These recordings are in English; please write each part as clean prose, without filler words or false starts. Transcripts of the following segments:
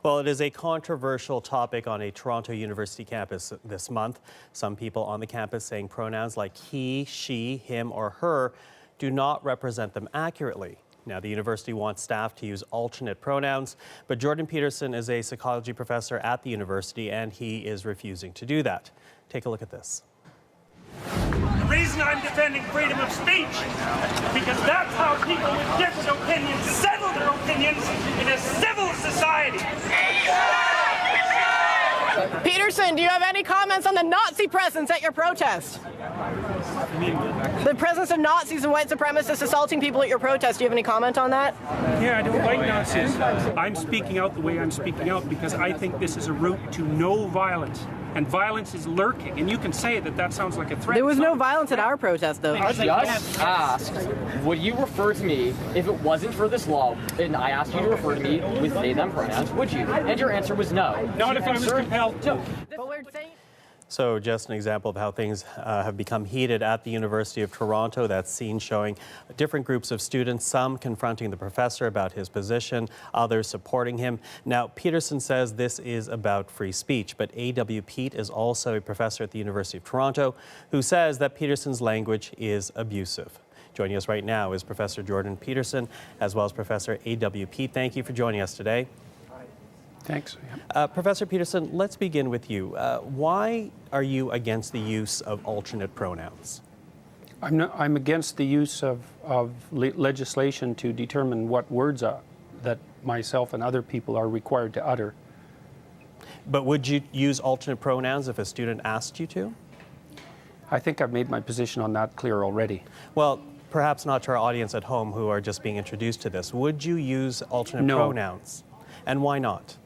Well, it is a controversial topic on a Toronto University campus this month. Some people on the campus saying pronouns like he, she, him, or her do not represent them accurately. Now, the university wants staff to use alternate pronouns, but Jordan Peterson is a psychology professor at the university, and he is refusing to do that. Take a look at this. The reason I'm defending freedom of speech is because that's how people with different opinions settle their opinions in a civil society. Peterson, do you have any comments on the Nazi presence at your protest? The presence of Nazis and white supremacists assaulting people at your protest. Do you have any comment on that? Yeah, I don't like Nazis. I'm speaking out the way I'm speaking out because I think this is a route to no violence. And violence is lurking. And you can say that that sounds like a threat. There was no violence at our protest, though. I just asked, would you refer to me if it wasn't for this law, and I asked you to refer to me with they, them pronouns, would you? And your answer was no. Not if I was compelled to. But we're saying... So just an example of how things have become heated at the University of Toronto. That scene showing different groups of students, some confronting the professor about his position, others supporting him. Now, Peterson says this is about free speech, but A.W. Pete is also a professor at the University of Toronto who says that Peterson's language is abusive. Joining us right now is Professor Jordan Peterson, as well as Professor A.W. Pete. Thank you for joining us today. Thanks. Professor Peterson, let's begin with you. Why are you against the use of alternate pronouns? I'm against the use of legislation to determine what words that myself and other people are required to utter. But would you use alternate pronouns if a student asked you to? I think I've made my position on that clear already. Well, perhaps not to our audience at home who are just being introduced to this. Would you use alternate pronouns? And why not?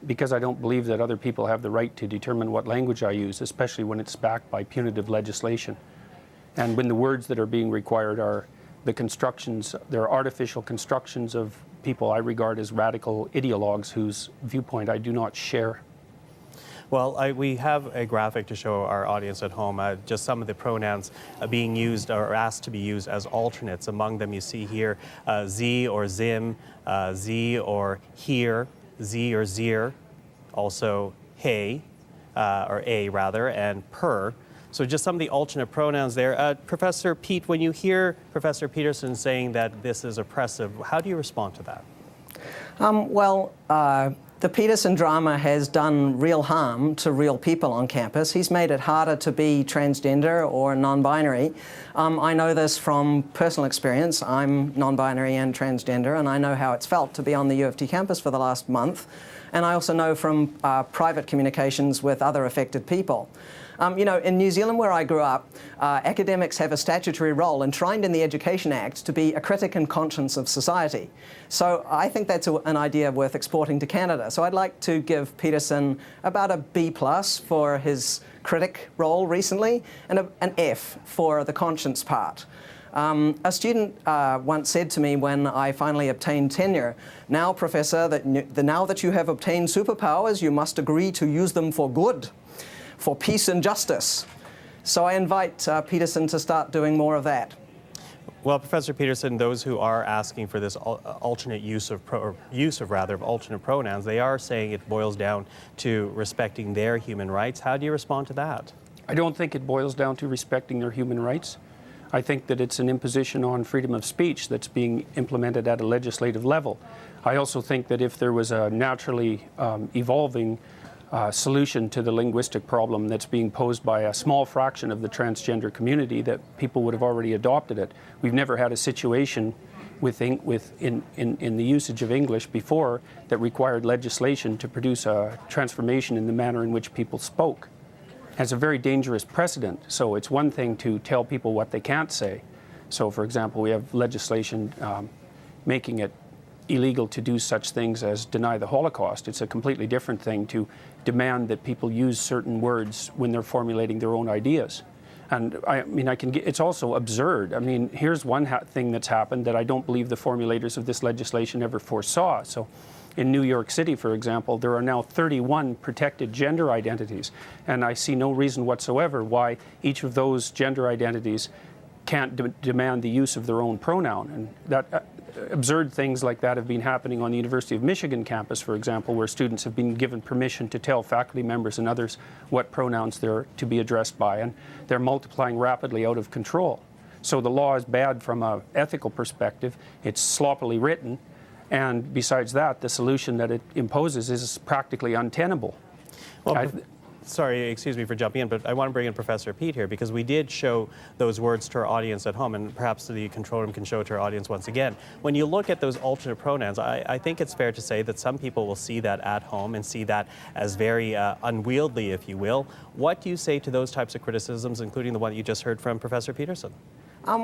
Because I don't believe that other people have the right to determine what language I use, especially when it's backed by punitive legislation. And when the words that are being required are the constructions, they're artificial constructions of people I regard as radical ideologues whose viewpoint I do not share. Well, we have a graphic to show our audience at home, just some of the pronouns being used or asked to be used as alternates. Among them you see here Z or Zim, Z or here, Z or Zir, also hey, or a rather, and per. So just some of the alternate pronouns there. Professor Pete, when you hear Professor Peterson saying that this is oppressive, how do you respond to that? The Peterson drama has done real harm to real people on campus. He's made it harder to be transgender or non-binary. I know this from personal experience. I'm non-binary and transgender, and I know how it's felt to be on the U of T campus for the last month. And I also know from private communications with other affected people. You know, in New Zealand, where I grew up, academics have a statutory role enshrined in the Education Act to be a critic and conscience of society. So I think that's an idea worth exporting to Canada. So I'd like to give Peterson about a B+ for his critic role recently, and an F for the conscience part. A student once said to me when I finally obtained tenure, "Now, Professor, now that you have obtained superpowers, you must agree to use them for good, for peace and justice." So I invite Peterson to start doing more of that. Well, Professor Peterson, those who are asking for this alternate use of alternate pronouns, they are saying it boils down to respecting their human rights. How do you respond to that? I don't think it boils down to respecting their human rights. I think that it's an imposition on freedom of speech that's being implemented at a legislative level. I also think that if there was a naturally evolving solution to the linguistic problem that's being posed by a small fraction of the transgender community, that people would have already adopted it. We've never had a situation in the usage of English before that required legislation to produce a transformation in the manner in which people spoke. It's a very dangerous precedent. So it's one thing to tell people what they can't say. So, for example, we have legislation making it illegal to do such things as deny the Holocaust. It's a completely different thing to demand that people use certain words when they're formulating their own ideas. And I mean, it's also absurd. I mean, here's one thing that's happened that I don't believe the formulators of this legislation ever foresaw. So in New York City, for example, there are now 31 protected gender identities. And I see no reason whatsoever why each of those gender identities can't demand the use of their own pronoun. And that absurd things like that have been happening on the University of Michigan campus, for example, where students have been given permission to tell faculty members and others what pronouns they're to be addressed by, and they're multiplying rapidly out of control. So the law is bad from an ethical perspective. It's sloppily written, and besides that, the solution that it imposes is practically untenable. Well, sorry, excuse me for jumping in, but I want to bring in Professor Pete here, because we did show those words to our audience at home, and perhaps the control room can show it to our audience once again. When you look at those alternate pronouns, I think it's fair to say that some people will see that at home and see that as very unwieldy, if you will. What do you say to those types of criticisms, including the one you just heard from Professor Peterson?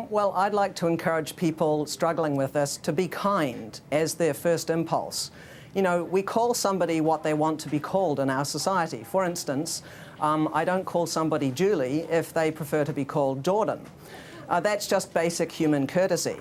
Well, I'd like to encourage people struggling with this to be kind as their first impulse. You know, we call somebody what they want to be called in our society. For instance, I don't call somebody Julie if they prefer to be called Jordan. That's just basic human courtesy.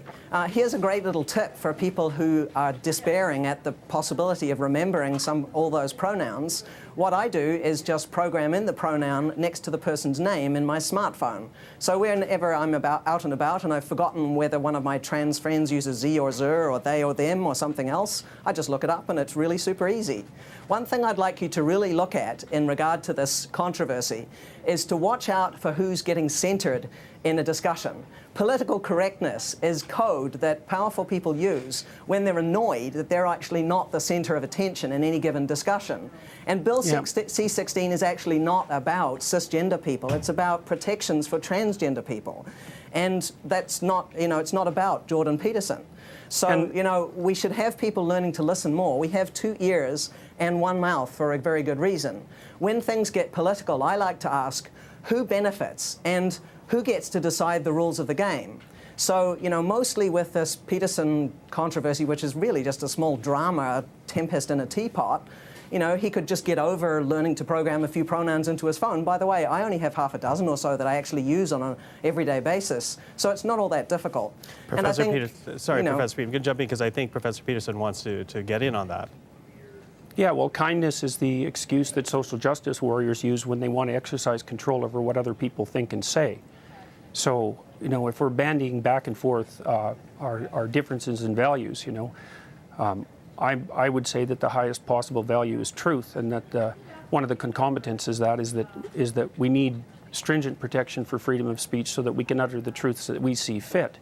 Here's a great little tip for people who are despairing at the possibility of remembering all those pronouns. What I do is just program in the pronoun next to the person's name in my smartphone. So whenever I'm out and about and I've forgotten whether one of my trans friends uses ze or zer or they or them or something else, I just look it up and it's really super easy. One thing I'd like you to really look at in regard to this controversy is to watch out for who's getting centered in a discussion. Political correctness is code that powerful people use when they're annoyed that they're actually not the center of attention in any given discussion. And Bill C-16 is actually not about cisgender people. It's about protections for transgender people. And that's not, it's not about Jordan Peterson. So, we should have people learning to listen more. We have 2 ears and 1 mouth for a very good reason. When things get political, I like to ask who benefits and who gets to decide the rules of the game. So, mostly with this Peterson controversy, which is really just a small drama, a tempest in a teapot, he could just get over learning to program a few pronouns into his phone. By the way, I only have half a dozen or so that I actually use on an everyday basis, so it's not all that difficult. Professor Peterson, sorry, Professor Peterson, I'm going to jump in because I think Professor Peterson wants to get in on that. Yeah, well, kindness is the excuse that social justice warriors use when they want to exercise control over what other people think and say. So, if we're bandying back and forth our differences in values, I would say that the highest possible value is truth, and that one of the concomitants is that we need stringent protection for freedom of speech so that we can utter the truths that we see fit.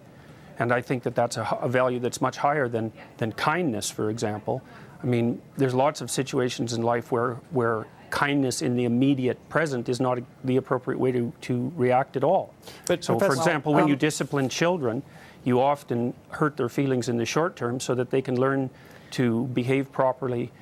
And I think that that's a value that's much higher than kindness, for example. I mean, there's lots of situations in life where kindness in the immediate present is not the appropriate way to react at all. But so, for example, when you discipline children, you often hurt their feelings in the short term so that they can learn to behave properly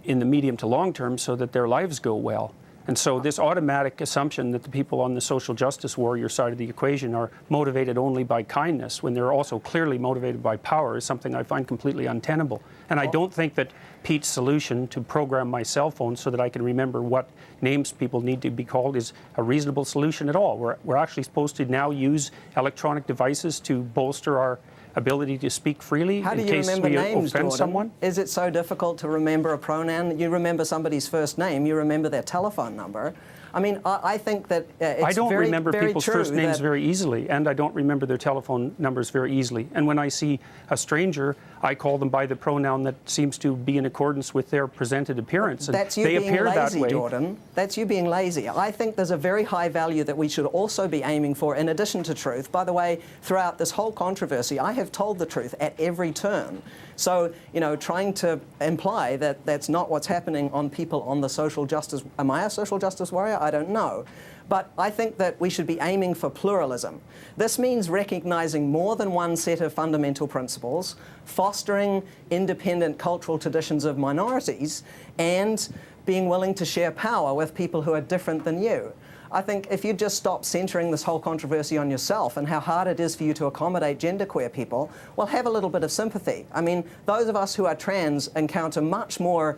in the medium to long term so that their lives go well. And so this automatic assumption that the people on the social justice warrior side of the equation are motivated only by kindness when they're also clearly motivated by power is something I find completely untenable. And I don't think that Pete's solution to program my cell phone so that I can remember what names people need to be called is a reasonable solution at all. We're actually supposed to now use electronic devices to bolster our ability to speak freely in case we offend someone? Is it so difficult to remember a pronoun? You remember somebody's first name, you remember their telephone number. I mean, I think that it's I don't very, remember very people's true first names that very easily, and I don't remember their telephone numbers very easily. And when I see a stranger, I call them by the pronoun that seems to be in accordance with their presented appearance. And that's you they being appear lazy, that way. Jordan. That's you being lazy. I think there's a very high value that we should also be aiming for in addition to truth. By the way, throughout this whole controversy, I have told the truth at every turn. So, trying to imply that that's not what's happening on people on the social justice, am I a social justice warrior? I don't know. But I think that we should be aiming for pluralism. This means recognizing more than one set of fundamental principles, fostering independent cultural traditions of minorities, and being willing to share power with people who are different than you. I think if you just stop centering this whole controversy on yourself and how hard it is for you to accommodate genderqueer people, well, have a little bit of sympathy. I mean, those of us who are trans encounter much more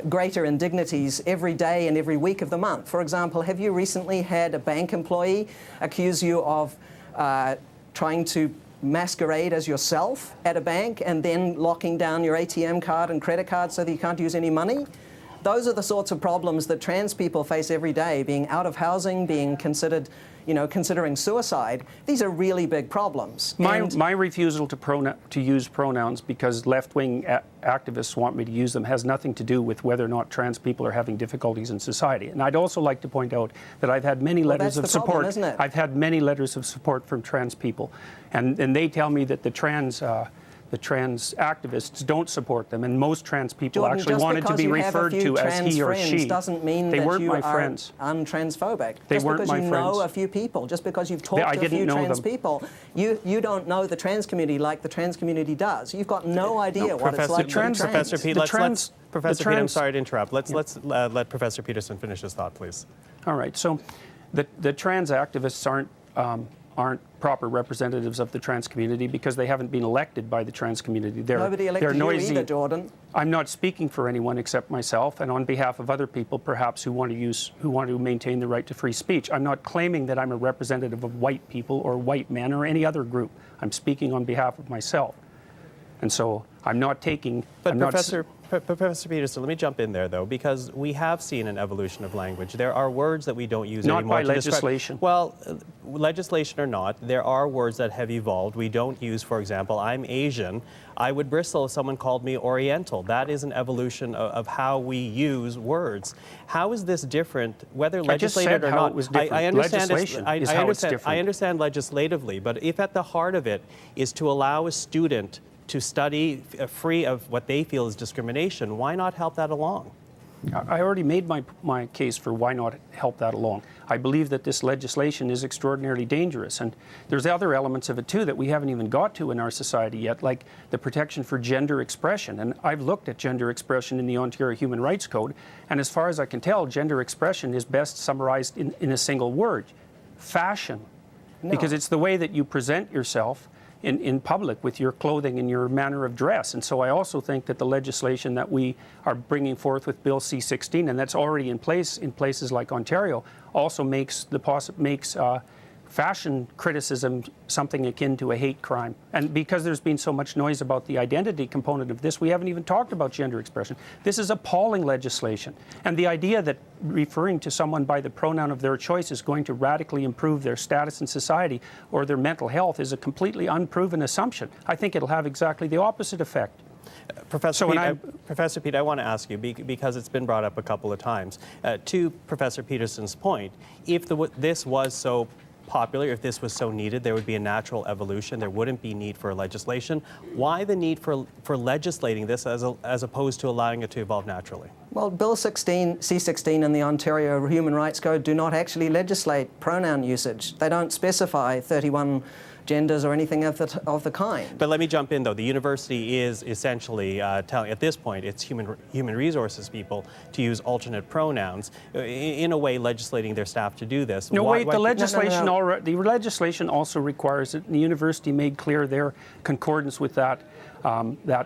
greater indignities every day and every week of the month. For example, have you recently had a bank employee accuse you of trying to masquerade as yourself at a bank and then locking down your ATM card and credit card so that you can't use any money? those are the sorts of problems that trans people face every day, being out of housing, being considered, considering suicide. These are really big problems. My refusal to use pronouns because left-wing activists want me to use them has nothing to do with whether or not trans people are having difficulties in society. And I'd also like to point out that I've had many letters of support. Problem, isn't it? I've had many letters of support from trans people, and they tell me that the trans activists don't support them, and most trans people Jordan, actually wanted to be referred to as he or she. Doesn't mean they that weren't you my are friends. Untransphobic. They just weren't because my you friends. know a few people, just because you've talked to a few trans people, you don't know the trans community like the trans community does. You've got no idea what it's like to be trans. Professor Pete, Professor Pete, I'm sorry to interrupt. Let's let Professor Peterson finish his thought, please. All right. So, the trans activists aren't proper representatives of the trans community because they haven't been elected by the trans community. Nobody elected you either, Jordan. I'm not speaking for anyone except myself, and on behalf of other people, perhaps who want to maintain the right to free speech. I'm not claiming that I'm a representative of white people or white men or any other group. I'm speaking on behalf of myself, and so I'm not taking. But Professor Peterson, let me jump in there, though, because we have seen an evolution of language. There are words that we don't use anymore. Not by legislation. Well, legislation or not, there are words that have evolved. We don't use, for example, I'm Asian. I would bristle if someone called me Oriental. That is an evolution of how we use words. How is this different, whether legislated or not? I understand legislation is how it's different. I understand legislatively, but if at the heart of it is to allow a student to study free of what they feel is discrimination, why not help that along? I already made my case for why not help that along. I believe that this legislation is extraordinarily dangerous, and there's other elements of it too that we haven't even got to in our society yet, like the protection for gender expression. And I've looked at gender expression in the Ontario Human Rights Code, and as far as I can tell, gender expression is best summarized in a single word: fashion. No. Because it's the way that you present yourself in public with your clothing and your manner of dress. And so I also think that the legislation that we are bringing forth with Bill C-16, and that's already in place in places like Ontario, also makes fashion criticism something akin to a hate crime. And because there's been so much noise about the identity component of this, we haven't even talked about gender expression. This is appalling legislation. And the idea that referring to someone by the pronoun of their choice is going to radically improve their status in society or their mental health is a completely unproven assumption. I think it'll have exactly the opposite effect. Professor Pete, I want to ask you, because it's been brought up a couple of times, to Professor Peterson's point, if this was so popular, if this was so needed, there would be a natural evolution. There wouldn't be need for legislation. Why the need for legislating this as opposed to allowing it to evolve naturally? Well, Bill C-16 and the Ontario Human Rights Code do not actually legislate pronoun usage. They don't specify 31 genders or anything of the kind. But let me jump in, though. The university is essentially telling, at this point, it's human resources people to use alternate pronouns, in a way legislating their staff to do this. No, wait, the legislation also requires it, and the university made clear their concordance with that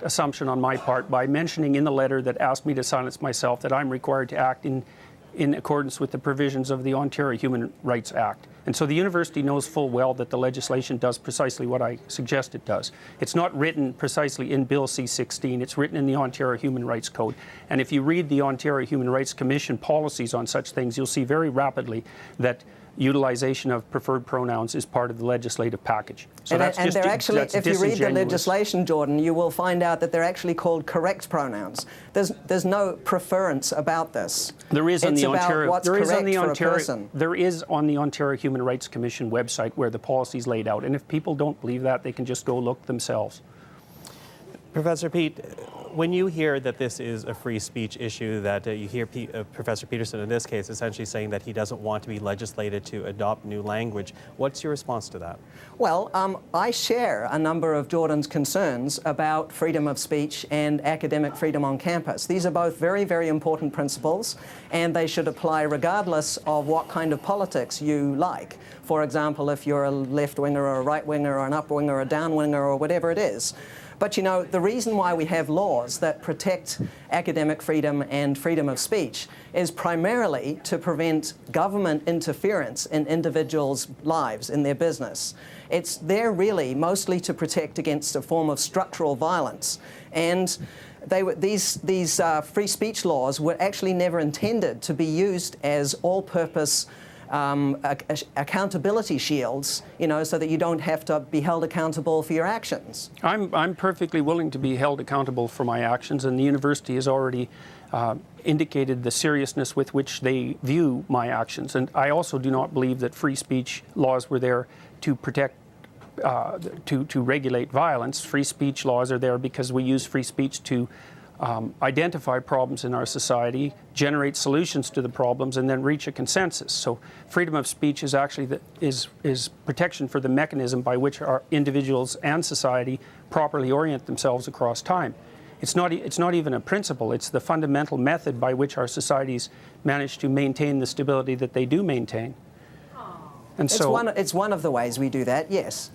assumption on my part by mentioning in the letter that asked me to silence myself that I'm required to act in accordance with the provisions of the Ontario Human Rights Act. And so the university knows full well that the legislation does precisely what I suggest it does. It's not written precisely in Bill C-16, it's written in the Ontario Human Rights Code. And if you read the Ontario Human Rights Commission policies on such things, you'll see very rapidly that utilization of preferred pronouns is part of the legislative package. So they're actually, if you read the legislation, Jordan, you will find out that they're actually called correct pronouns. There's no preference about this. There is on the Ontario. There is on the Ontario Human Rights Commission website where the policy is laid out, and if people don't believe that, they can just go look themselves. Professor Pete, when you hear that this is a free speech issue, that you hear Professor Peterson in this case essentially saying that he doesn't want to be legislated to adopt new language, what's your response to that? Well, I share a number of Jordan's concerns about freedom of speech and academic freedom on campus. These are both very, very important principles, and they should apply regardless of what kind of politics you like. For example, if you're a left-winger or a right-winger or an up-winger or a down-winger or whatever it is. But, you know, the reason why we have laws that protect academic freedom and freedom of speech is primarily to prevent government interference in individuals' lives, in their business. It's there really mostly to protect against a form of structural violence. And these free speech laws were actually never intended to be used as all-purpose accountability shields, you know, so that you don't have to be held accountable for your actions. I'm perfectly willing to be held accountable for my actions, and the university has already indicated the seriousness with which they view my actions. And I also do not believe that free speech laws were there to protect, to regulate violence. Free speech laws are there because we use free speech to identify problems in our society, generate solutions to the problems, and then reach a consensus. So freedom of speech is actually is protection for the mechanism by which our individuals and society properly orient themselves across time. It's not even a principle, it's the fundamental method by which our societies manage to maintain the stability that they do maintain. And it's one of the ways we do that, yes.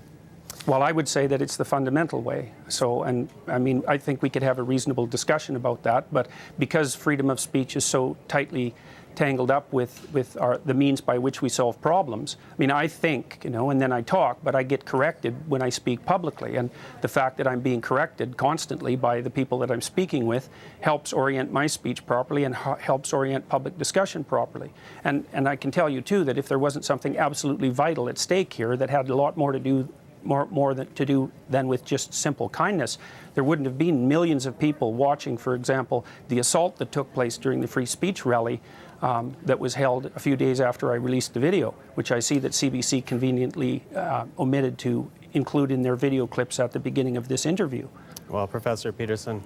Well, I would say that it's the fundamental way. So, and I mean, I think we could have a reasonable discussion about that, but because freedom of speech is so tightly tangled up with the means by which we solve problems, I mean, I think, you know, and then I talk, but I get corrected when I speak publicly, and the fact that I'm being corrected constantly by the people that I'm speaking with helps orient my speech properly and helps orient public discussion properly. And I can tell you, too, that if there wasn't something absolutely vital at stake here that had a lot more to do than with just simple kindness, there wouldn't have been millions of people watching, for example, the assault that took place during the free speech rally that was held a few days after I released the video, which I see that CBC conveniently omitted to include in their video clips at the beginning of this interview. Well, Professor Peterson,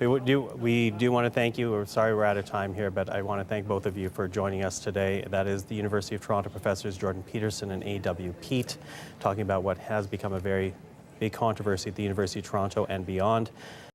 we do want to thank you. We're sorry we're out of time here, but I want to thank both of you for joining us today. That is the University of Toronto professors Jordan Peterson and A.W. Peet, talking about what has become a very big controversy at the University of Toronto and beyond.